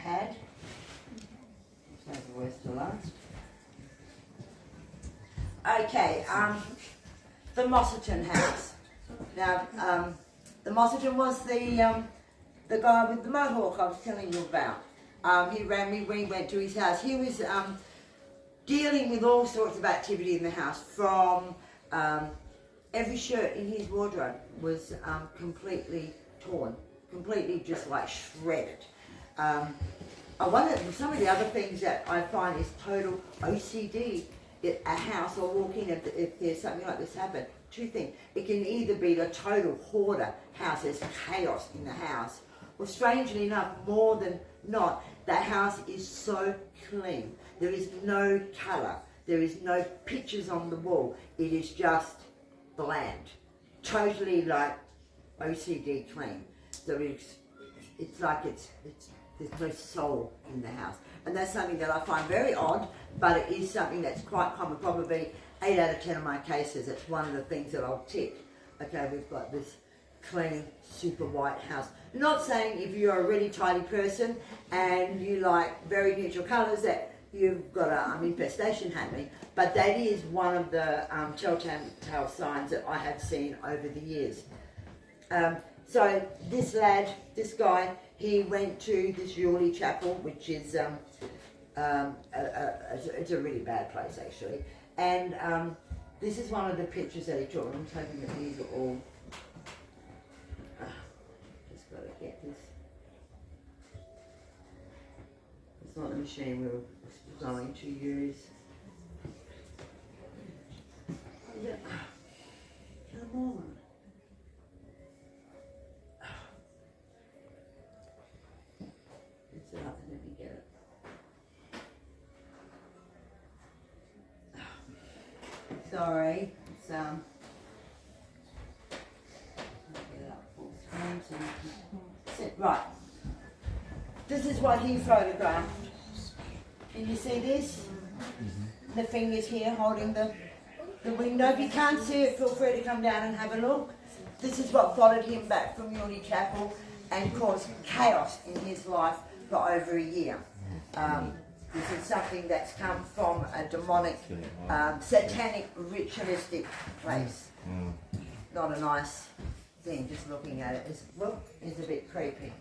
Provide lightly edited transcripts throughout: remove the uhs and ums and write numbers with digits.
had. Save the worst to last. Okay, the Mosserton house. Now, the Mosserton was the guy with the mohawk I was telling you about. He rang me when we went to his house. He was dealing with all sorts of activity in the house, from every shirt in his wardrobe was completely torn, completely just like shredded. I wonder, some of the other things that I find is total OCD at a house, or walk in if there's something like this happen. Two things. It can either be the total hoarder house, there's chaos in the house, or strangely enough, more than not, the house is so clean. There is no colour. There is no pictures on the wall. It is just bland. Totally like OCD clean. So it's like there's no soul in the house. And that's something that I find very odd, but it is something that's quite common. Probably 8 out of 10 of my cases, it's one of the things that I'll tick. Okay, we've got this clean, super white house. Not saying if you're a really tidy person and you like very neutral colours that you've got an infestation happening, but that is one of the telltale signs that I have seen over the years. So this lad, this guy, he went to this Yuli chapel, which is it's a really bad place actually, and this is one of the pictures that he took. I'm hoping that these are all. Just got to get this. It's not the machine we were going to use. Yeah. Come on. It's up, let me get it. Sorry, it's get it up full screen so you can sit. Right. This is what he photographed. Can you see this? Mm-hmm. The fingers here holding the window. If you can't see it, feel free to come down and have a look. This is what followed him back from Yuli Chapel and caused chaos in his life for over a year. This is something that's come from a demonic, satanic, ritualistic place. Not a nice thing, just looking at it. It's a bit creepy.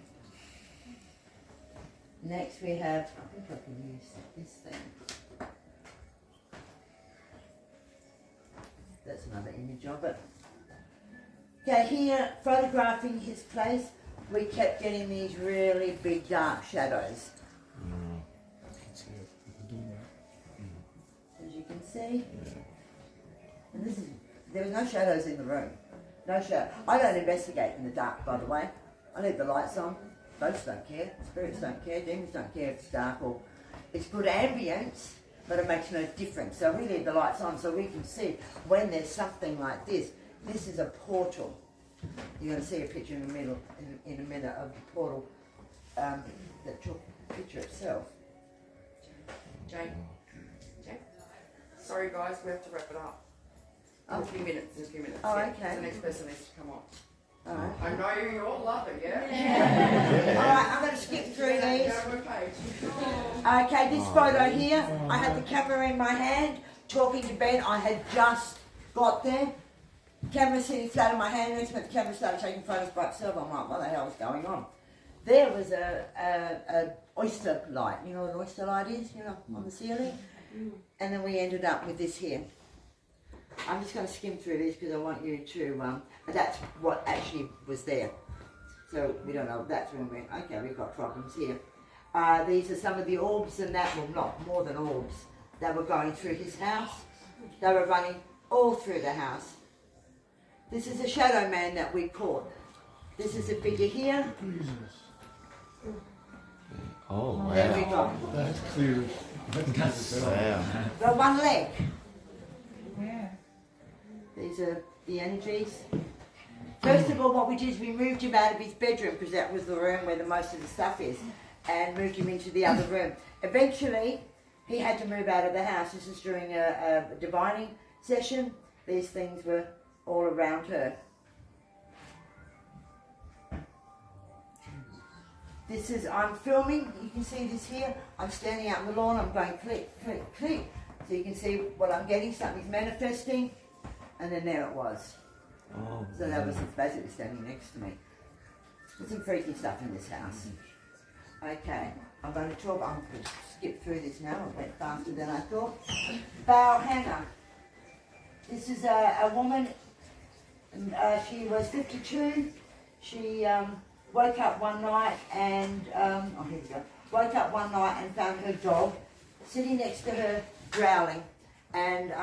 Next we have, I think I can use this thing. That's another image of it. Okay, here, photographing his place, we kept getting these really big dark shadows. As you can see. And there was no shadows in the room. No shadow. I don't investigate in the dark, by the way. I leave the lights on. Ghosts don't care. Spirits don't care. Demons don't care if it's dark or... It's good ambience, but it makes no difference. So we leave the lights on so we can see when there's something like this. This is a portal. You're going to see a picture in the middle, in a minute, of the portal that took the picture itself. Jane. Sorry guys, we have to wrap it up. In a few minutes. Oh, yeah. okay. The next person needs to come on. All right. I know you all love it, yeah? All right, I'm going to skip through these. Go to a page. Okay, this photo here, I had the camera in my hand, talking to Ben. I had just got there. Camera sitting flat in my hand, next minute the camera started taking photos by itself. I'm like, what the hell is going on? There was a oyster light. You know what an oyster light is, on the ceiling? And then we ended up with this here. I'm just going to skim through these because I want you to, that's what actually was there. So we don't know, that's when okay, we've got problems here. These are some of the orbs and that, well not more than orbs, that were going through his house. They were running all through the house. This is a shadow man that we caught. This is a figure here. Oh, wow. There we go. That's clear. Wow. Got one leg. Yeah. These are the energies. First of all, what we did is we moved him out of his bedroom because that was the room where the most of the stuff is, and moved him into the other room. Eventually, he had to move out of the house. This is during a divining session. These things were all around her. This is, I'm filming, you can see this here. I'm standing out in the lawn, I'm going click, click, click. So you can see what I'm getting, something's manifesting. And then there it was. Oh, So that was basically standing next to me. There's some freaky stuff in this house. Okay, I'm going to talk, I'm going to skip through this now, it went faster than I thought. Bow Hannah. This is a woman, she was 52. She woke up one night and, oh here we go, woke up one night and found her dog sitting next to her growling. And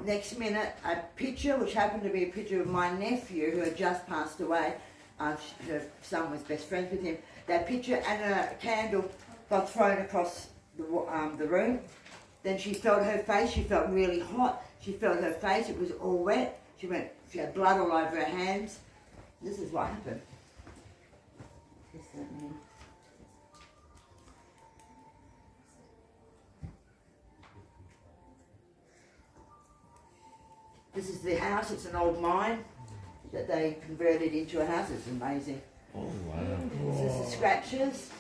next minute, a picture, which happened to be a picture of my nephew who had just passed away. Her son was best friends with him. That picture and a candle got thrown across the room. Then she felt her face, she felt really hot. She felt her face, it was all wet. She had blood all over her hands. This is what happened. This is the house, it's an old mine that they converted into a house. It's amazing. Oh, wow. This is the scratches.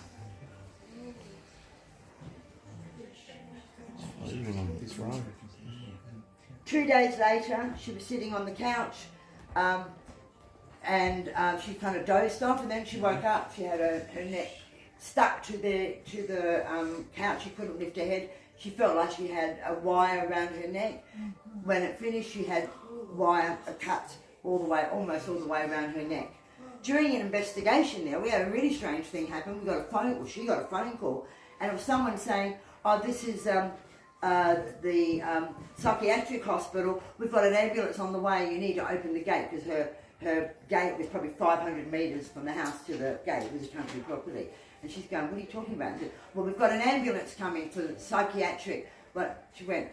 It's wrong. 2 days later, she was sitting on the couch and she kind of dozed off, and then she woke up. She had her neck stuck to the couch. She couldn't lift her head. She felt like she had a wire around her neck. When it finished, she had wire cut all the way, almost all the way around her neck. During an investigation there, we had a really strange thing happen. We got a phone call. She got a phone call, and it was someone saying, "Oh, this is the psychiatric hospital. We've got an ambulance on the way. You need to open the gate," because her gate was probably 500 metres from the house to the gate. It was a country property. And she's going, "What are you talking about?" I said, "Well, we've got an ambulance coming for the psychiatric." But she went,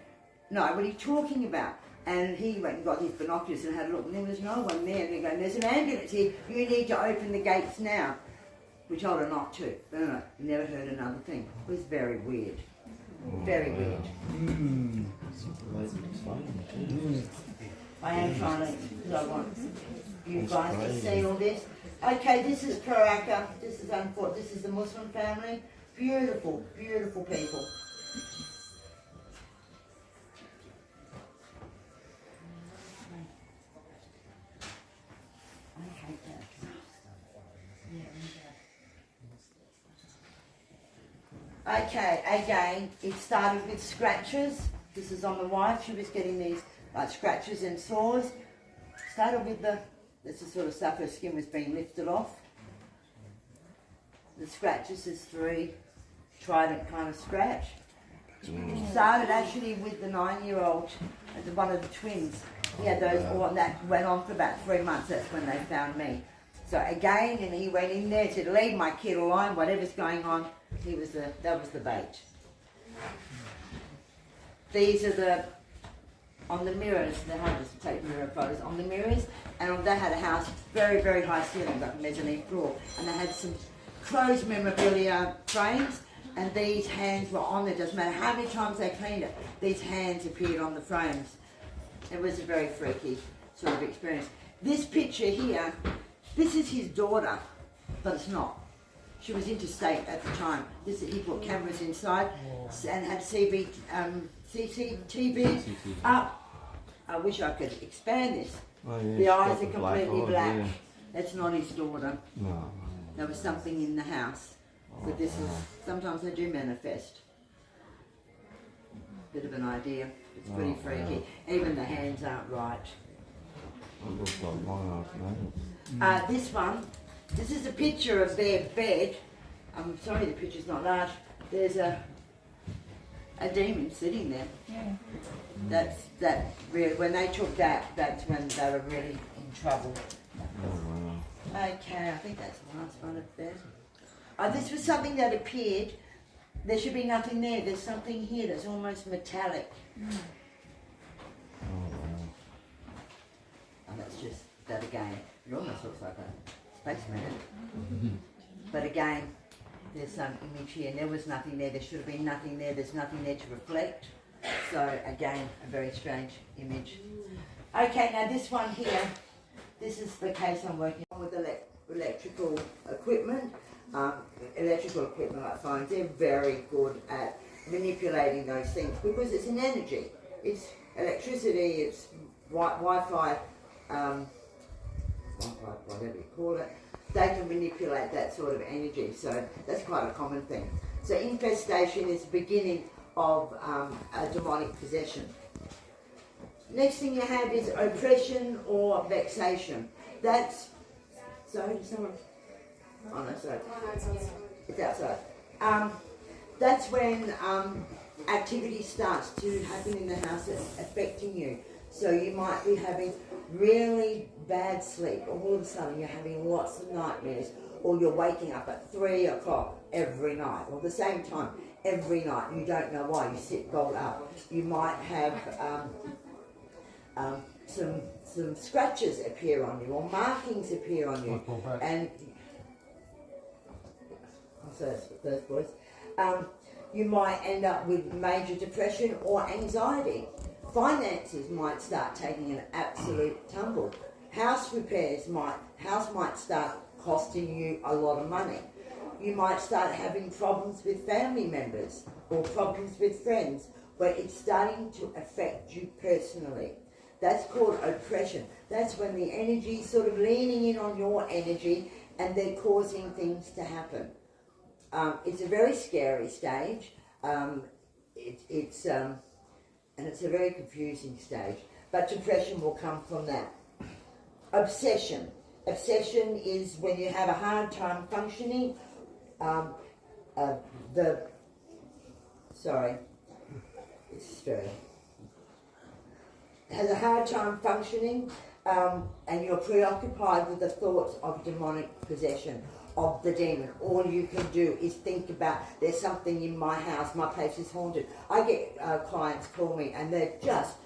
"No, what are you talking about?" And he went and got his binoculars and had a look, and there was no one there. And they're going, "There's an ambulance here. You need to open the gates now." We told her not to. No, never heard another thing. It was very weird. Very weird. I am trying to, because I want you guys to see all this. Okay, this is Kryal. This is the Muslim family. Beautiful, beautiful people. I hate that. Okay, again, it started with scratches. This is on the wife. She was getting these scratches and sores. Started with this is sort of stuff, her skin was being lifted off. The scratches is 3 trident kind of scratch. Started actually with the 9-year-old, one of the twins. He had those, and that went on for about 3 months. That's when they found me. So again, and he went in there and said, "Leave my kid alone, whatever's going on." That was the bait. These are on the mirrors, they had us take mirror photos on the mirrors, and they had a house, very, very high ceiling, like a mezzanine floor, and they had some closed memorabilia frames, and these hands were on there. Doesn't matter how many times they cleaned it, these hands appeared on the frames. It was a very freaky sort of experience. This picture here, this is his daughter, but it's not. She was interstate at the time. He put cameras inside and had CCTV up. I wish I could expand this. Oh, yeah, The eyes got are the completely eye, black. yeah. That's not his daughter. No. There was something in the house. So this is, sometimes they do manifest. Bit of an idea. It's pretty freaky. Even the hands aren't right. It looks like my afternoon. This is a picture of their bed. I'm sorry the picture's not large. There's a demon sitting there. Yeah. When they took that's when they were really in trouble. Oh, wow. Okay, I think that's the last one of that. This was something that appeared. There should be nothing there. There's something here that's almost metallic. Oh, wow. And that's just that again. It almost looks like a spaceman. But again, there's some image here, and there was nothing there. There should have been nothing there. There's nothing there to reflect. So again, a very strange image. Okay, now this one here, this is the case I'm working on with electrical equipment. electrical equipment like phones, they're very good at manipulating those things because it's an energy. It's electricity, it's Wi-Fi, whatever you call it. They can manipulate that sort of energy, so that's quite a common thing. So infestation is the beginning of a demonic possession. Next thing you have is oppression or vexation. That's, sorry, someone? Oh no, sorry. It's outside. That's when activity starts to happen in the house that's affecting you. So you might be having really bad sleep. All of a sudden you're having lots of nightmares, or you're waking up at 3 o'clock every night, or the same time every night. You don't know why. You sit bolt up. You might have some scratches appear on you, or markings appear on you, and first voice. You might end up with major depression or anxiety. Finances might start taking an absolute tumble. House might start costing you a lot of money. You might start having problems with family members or problems with friends where it's starting to affect you personally. That's called oppression. That's when the energy is sort of leaning in on your energy and they're causing things to happen. It's a very scary stage. It's a very confusing stage. But depression will come from that. Obsession. Obsession is when you have a hard time functioning. Has a hard time functioning, and you're preoccupied with the thoughts of demonic possession, of the demon. All you can do is think about, there's something in my house, my place is haunted. I get clients call me and they just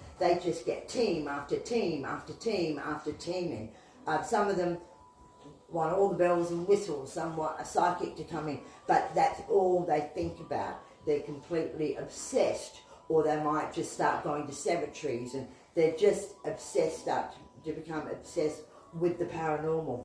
get team after team after team after team in. Some of them want all the bells and whistles, some want a psychic to come in, but that's all they think about. They're completely obsessed, or they might just start going to cemeteries, and they're just obsessed up to become obsessed with the paranormal.